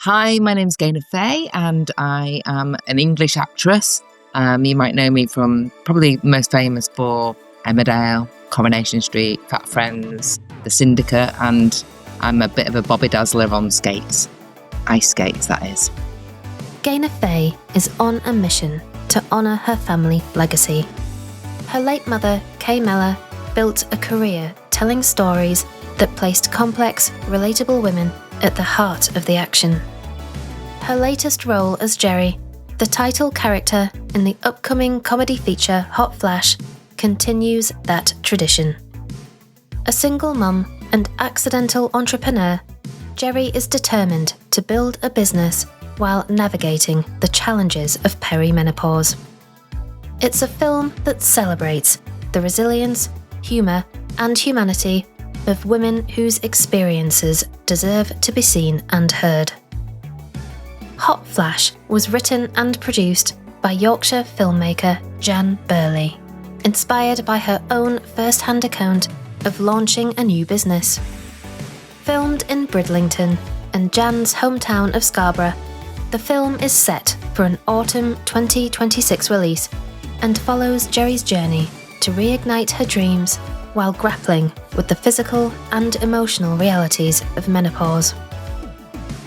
Hi, my name's Gaynor Faye and I am an English actress. You might know me from probably most famous for Emmerdale, Coronation Street, Fat Friends, The Syndicate, and I'm a bit of a Bobby Dazzler on skates. Ice skates, that is. Gaynor Faye is on a mission to honour her family legacy. Her late mother, Kay Mellor, built a career telling stories that placed complex, relatable women at the heart of the action. Her latest role as Jerry, the title character in the upcoming comedy feature Hot Flash, continues that tradition. A single mum and accidental entrepreneur, Jerry is determined to build a business while navigating the challenges of perimenopause. It's a film that celebrates the resilience, humour, and humanity of women whose experiences deserve to be seen and heard. Hot Flash was written and produced by Yorkshire filmmaker Jan Burley, inspired by her own first-hand account of launching a new business. Filmed in Bridlington and Jan's hometown of Scarborough, the film is set for an autumn 2026 release and follows Jerry's journey to reignite her dreams while grappling with the physical and emotional realities of menopause.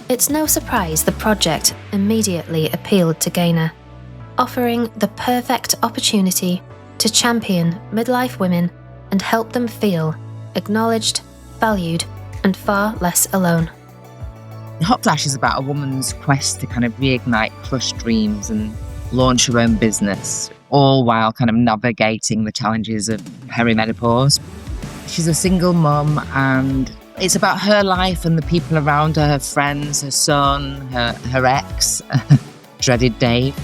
It's no surprise the project immediately appealed to Gaynor, offering the perfect opportunity to champion midlife women and help them feel acknowledged, valued, and far less alone. Hot Flash is about a woman's quest to kind of reignite crushed dreams and launch her own business, all while kind of navigating the challenges of perimenopause. She's a single mum and it's about her life and the people around her friends, her son, her ex, dreaded Dave.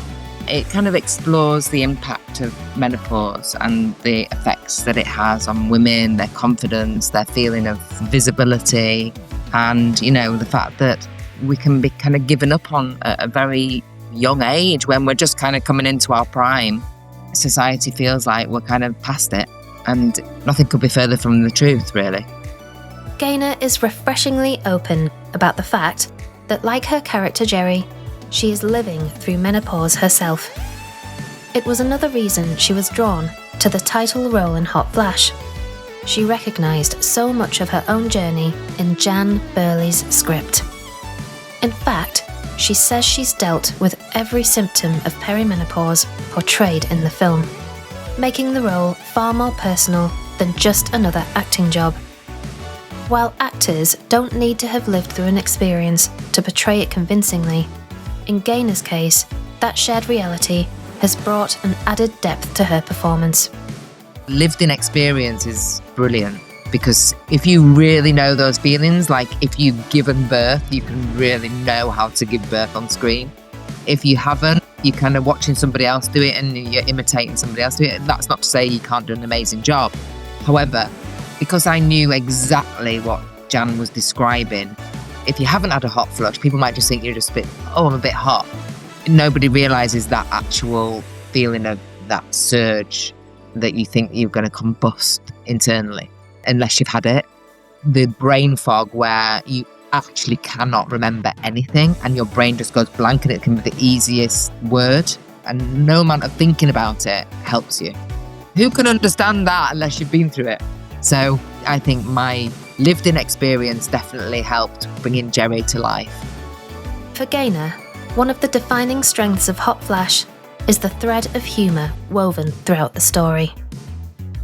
It kind of explores the impact of menopause and the effects that it has on women, their confidence, their feeling of visibility, and, the fact that we can be kind of given up on at a very young age when we're just kind of coming into our prime. Society feels like we're kind of past it, and nothing could be further from the truth, really. Gaynor is refreshingly open about the fact that, like her character Jerry, she is living through menopause herself. It was another reason she was drawn to the title role in Hot Flash. She recognised so much of her own journey in Jan Burley's script. In fact, she says she's dealt with every symptom of perimenopause portrayed in the film, making the role far more personal than just another acting job. While actors don't need to have lived through an experience to portray it convincingly, in Gaynor's case, that shared reality has brought an added depth to her performance. Lived-in experience is brilliant because if you really know those feelings, like if you've given birth, you can really know how to give birth on screen. If you haven't, you're kind of watching somebody else do it and you're imitating somebody else do it. That's not to say you can't do an amazing job. However, because I knew exactly what Jan was describing, if you haven't had a hot flush, people might just think you're just I'm a bit hot. Nobody realises that actual feeling of that surge that you think you're going to combust internally, unless you've had it. The brain fog where you actually cannot remember anything and your brain just goes blank and it can be the easiest word and no amount of thinking about it helps you. Who can understand that unless you've been through it? So I think my lived-in experience definitely helped bringing Jerry to life. For Gaynor, one of the defining strengths of Hot Flash is the thread of humour woven throughout the story.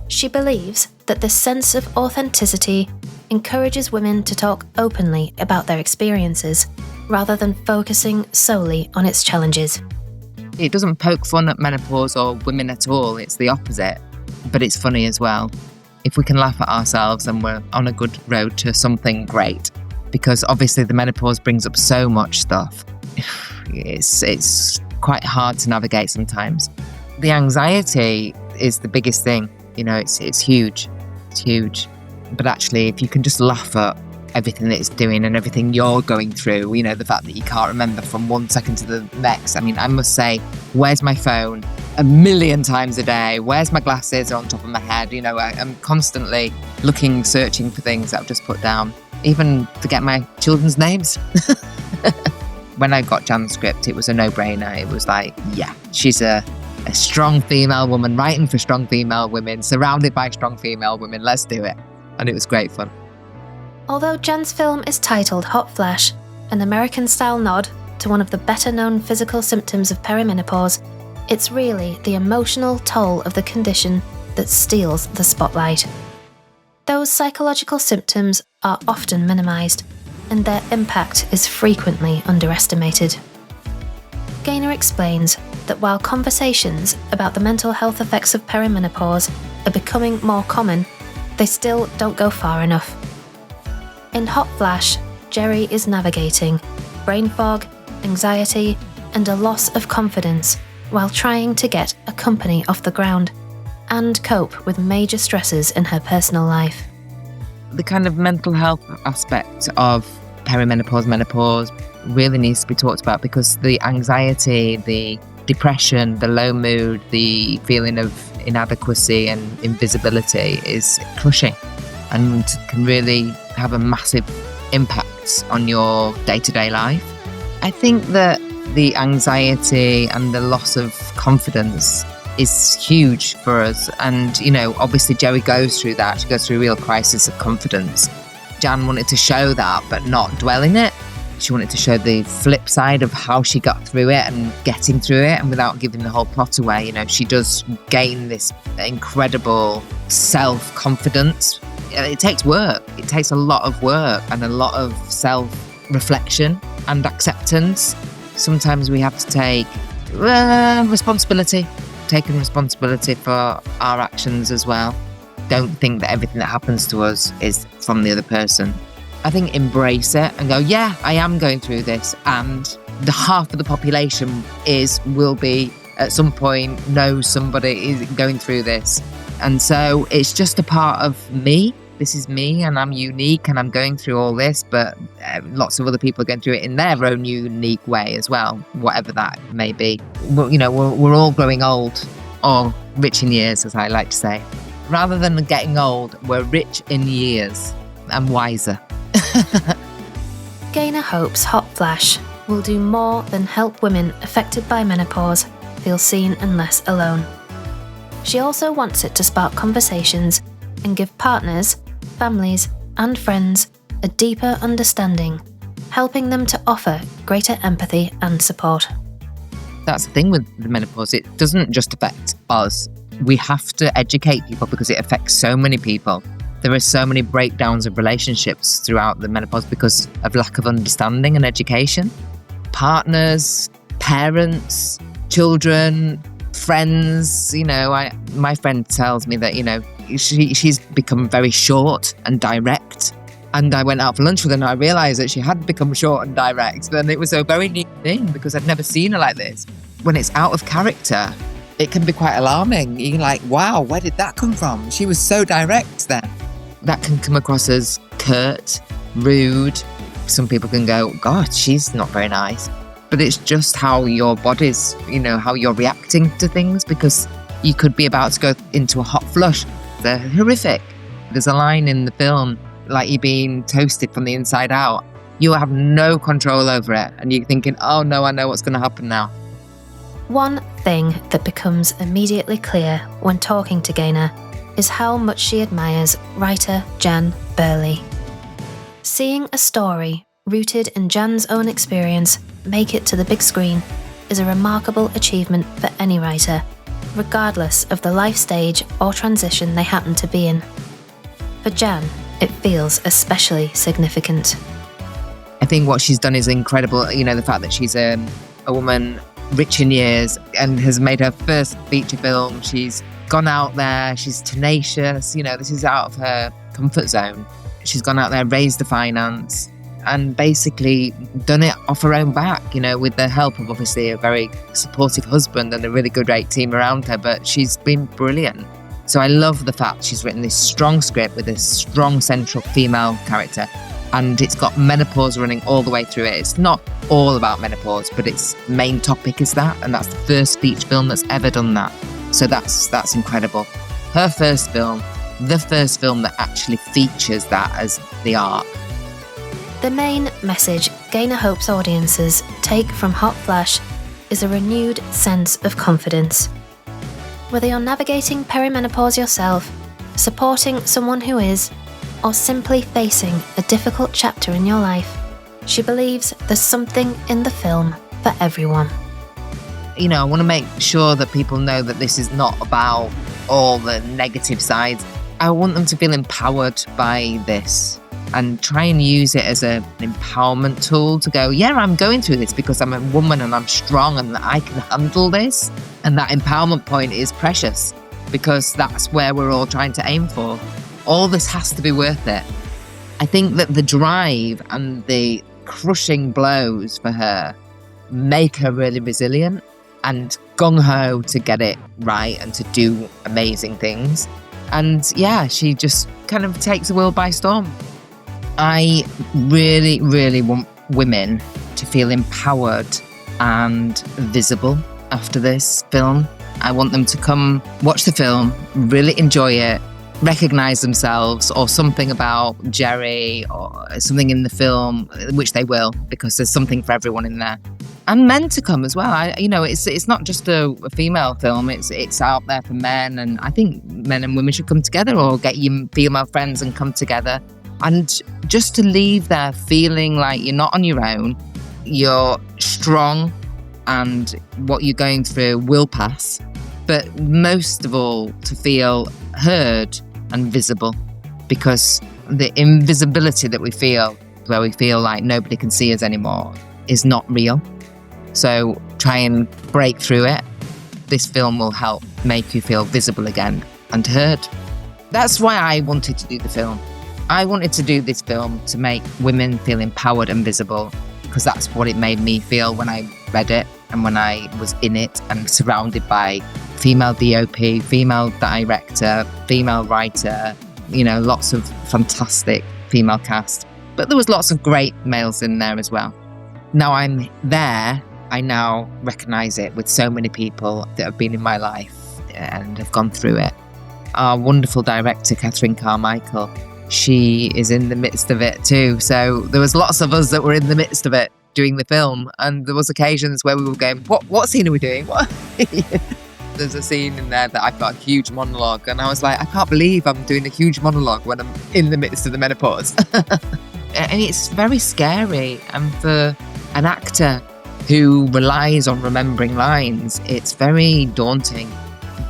She believes that this sense of authenticity encourages women to talk openly about their experiences, rather than focusing solely on its challenges. It doesn't poke fun at menopause or women at all, it's the opposite, but it's funny as well. If we can laugh at ourselves, then we're on a good road to something great, because obviously the menopause brings up so much stuff. It's quite hard to navigate sometimes. The anxiety is the biggest thing. It's huge. It's huge. But actually, if you can just laugh at everything that it's doing and everything you're going through, the fact that you can't remember from one second to the next. I mean, I must say, where's my phone? 1,000,000 times a day. Where's my glasses on top of my head? I'm constantly looking, searching for things that I've just put down. Even forget my children's names. when I got Jan's script, it was a no-brainer. It was like, yeah, she's a strong female woman writing for strong female women, surrounded by strong female women. Let's do it. And it was great fun. Although Jan's film is titled Hot Flash, an American-style nod to one of the better-known physical symptoms of perimenopause, it's really the emotional toll of the condition that steals the spotlight. Those psychological symptoms are often minimised, and their impact is frequently underestimated. Gaynor explains that while conversations about the mental health effects of perimenopause are becoming more common, they still don't go far enough. In Hot Flash, Jerry is navigating brain fog, anxiety, and a loss of confidence while trying to get a company off the ground and cope with major stresses in her personal life. The kind of mental health aspect of perimenopause, menopause really needs to be talked about, because the anxiety, the depression, the low mood, the feeling of inadequacy and invisibility is crushing and can really have a massive impact on your day-to-day life. I think that the anxiety and the loss of confidence is huge for us. And, you know, obviously Jerry goes through that. She goes through a real crisis of confidence. Jan wanted to show that, but not dwell in it. She wanted to show the flip side of how she got through it and getting through it, and without giving the whole plot away. You know, she does gain this incredible self-confidence. It takes work. It takes a lot of work and a lot of self-reflection and acceptance. Sometimes we have to take responsibility, taking responsibility for our actions as well. Don't think that everything that happens to us is from the other person. I think embrace it and go, yeah, I am going through this, and the half of the population will be at some point knows somebody is going through this. And so it's just a part of me. This is me, and I'm unique, and I'm going through all this, but lots of other people are going through it in their own unique way as well, whatever that may be. We're all growing old, or rich in years, as I like to say. Rather than getting old, we're rich in years and wiser. Gaynor hopes Hot Flash will do more than help women affected by menopause feel seen and less alone. She also wants it to spark conversations and give partners, families, and friends a deeper understanding, helping them to offer greater empathy and support. That's the thing with the menopause. It doesn't just affect us. We have to educate people because it affects so many people. There are so many breakdowns of relationships throughout the menopause because of lack of understanding and education. Partners, parents, children, friends. My friend tells me that, she's become very short and direct. And I went out for lunch with her and I realised that she had become short and direct. And it was a very neat thing because I'd never seen her like this. When it's out of character, it can be quite alarming. You're like, wow, where did that come from? She was so direct then. That can come across as curt, rude. Some people can go, God, she's not very nice. But it's just how your body's, how you're reacting to things, because you could be about to go into a hot flush. They're horrific. There's a line in the film, like you're being toasted from the inside out. You have no control over it. And you're thinking, oh no, I know what's going to happen now. One thing that becomes immediately clear when talking to Gaynor is how much she admires writer Jan Burley. Seeing a story rooted in Jan's own experience make it to the big screen is a remarkable achievement for any writer, regardless of the life stage or transition they happen to be in. For Jan, it feels especially significant. I think what she's done is incredible. The fact that she's a woman rich in years and has made her first feature film. She's gone out there, she's tenacious, this is out of her comfort zone. She's gone out there, raised the finance, and basically done it off her own back, with the help of obviously a very supportive husband and a really good great team around her, but she's been brilliant. So I love the fact she's written this strong script with a strong central female character, and it's got menopause running all the way through it. It's not all about menopause, but its main topic is that, and that's the first feature film that's ever done that. So that's incredible. Her first film, the first film that actually features that as the arc. The main message Gaynor hopes audiences take from Hot Flash is a renewed sense of confidence. Whether you're navigating perimenopause yourself, supporting someone who is, or simply facing a difficult chapter in your life, she believes there's something in the film for everyone. You know, I want to make sure that people know that this is not about all the negative sides. I want them to feel empowered by this and try and use it as an empowerment tool to go, yeah, I'm going through this because I'm a woman and I'm strong and I can handle this. And that empowerment point is precious because that's where we're all trying to aim for. All this has to be worth it. I think that the drive and the crushing blows for her make her really resilient and gung-ho to get it right and to do amazing things. And yeah, she just kind of takes the world by storm. I really, really want women to feel empowered and visible after this film. I want them to come watch the film, really enjoy it, recognise themselves or something about Jerry or something in the film, which they will, because there's something for everyone in there. And men to come as well. It's not just a female film. It's out there for men, and I think men and women should come together or get your female friends and come together. And just to leave there feeling like you're not on your own, you're strong, and what you're going through will pass. But most of all, to feel heard and visible, because the invisibility that we feel, where we feel like nobody can see us anymore, is not real. So try and break through it. This film will help make you feel visible again and heard. That's why I wanted to do the film. I wanted to do this film to make women feel empowered and visible, because that's what it made me feel when I read it and when I was in it and surrounded by female DOP, female director, female writer, lots of fantastic female cast. But there was lots of great males in there as well. Now I'm there, I now recognise it with so many people that have been in my life and have gone through it. Our wonderful director, Catherine Carmichael, she is in the midst of it too. So there was lots of us that were in the midst of it doing the film. And there was occasions where we were going, what scene are we doing? What? There's a scene in there that I've got a huge monologue. And I was like, I can't believe I'm doing a huge monologue when I'm in the midst of the menopause. And it's very scary. And for an actor who relies on remembering lines, it's very daunting.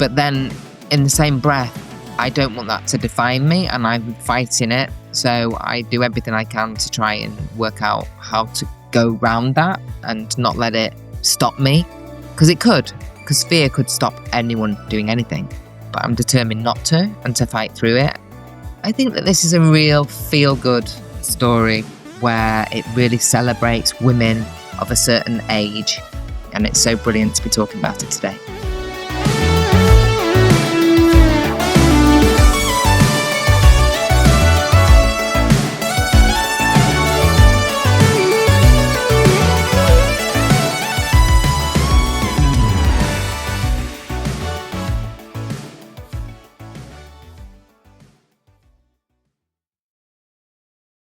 But then in the same breath, I don't want that to define me, and I'm fighting it. So I do everything I can to try and work out how to go around that and not let it stop me. Because it could. Because fear could stop anyone doing anything. But I'm determined not to, and to fight through it. I think that this is a real feel-good story where it really celebrates women of a certain age. And it's so brilliant to be talking about it today.